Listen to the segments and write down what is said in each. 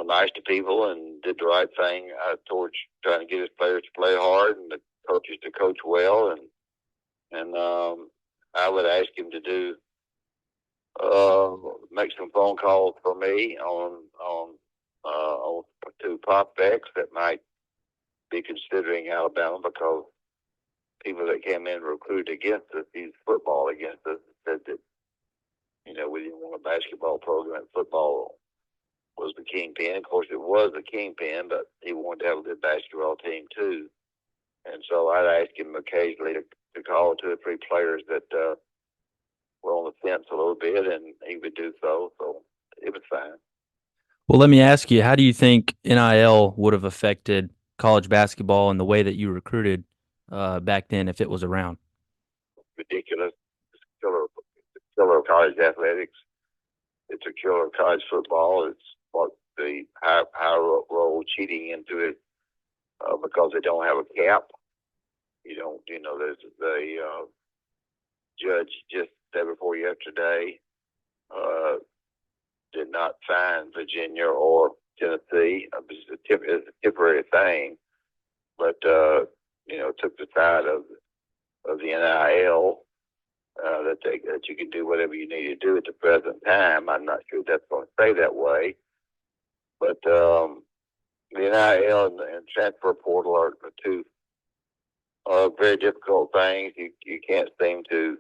nice to people and did the right thing towards trying to get his players to play hard and the coaches to coach well. And I would ask him to do make some phone calls for me on to prospects that might be considering Alabama, because people that came in recruited against us, used football against us, said that we didn't want a basketball program. Football was the kingpin. Of course, it was the kingpin, but he wanted to have a good basketball team too. And so I'd ask him occasionally to call 2 or 3 players that were on the fence a little bit, and he would do so. So it was fine. Well, let me ask you, how do you think NIL would have affected college basketball and the way that you recruited back then if it was around? Ridiculous. It's a killer of college athletics. It's a killer of college football. It's what the high roll cheating into it because they don't have a cap. There's the judge just day before yesterday did not fine Virginia or Tennessee. It's a temporary thing, but took the side of the NIL that you can do whatever you need to do at the present time. I'm not sure that's going to stay that way, but the NIL and transfer portal are two very difficult things. You can't seem to,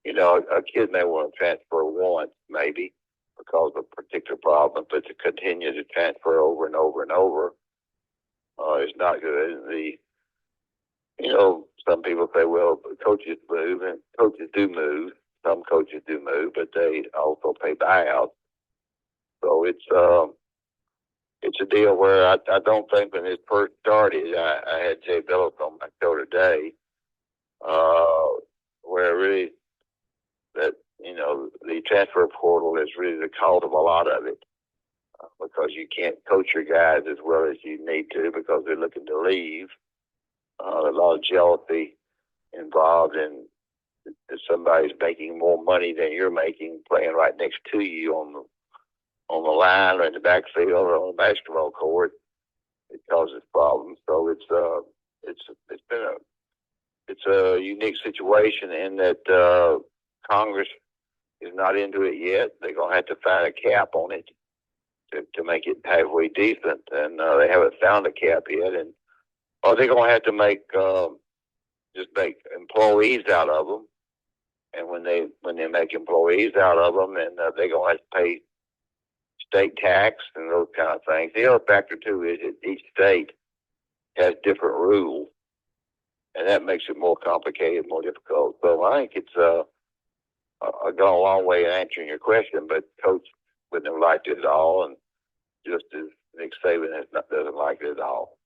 a kid may want to transfer once maybe because of a particular problem, but to continue to transfer over and over and over is not good. Some people say, well, coaches move, and coaches do move. Some coaches do move, but they also pay buyouts. So it's a deal where I don't think when it first started, I had Jay Billups on my show today, where really that, the transfer portal is really the cause of a lot of it, because you can't coach your guys as well as you need to because they're looking to leave. A lot of jealousy involved in if somebody's making more money than you're making playing right next to you on the line or in the backfield or on the basketball court. It causes problems. So it's a unique situation in that Congress is not into it yet. They're going to have to find a cap on it to make it halfway decent, and they haven't found a cap yet. And they're going to have to make employees out of them. And when they make employees out of them, and they're going to have to pay state tax and those kind of things. The other factor too is that each state has different rules, and that makes it more complicated, more difficult. So I think it's gone a long way in answering your question, but Coach wouldn't have liked it at all, and just as Nick Saban doesn't like it at all.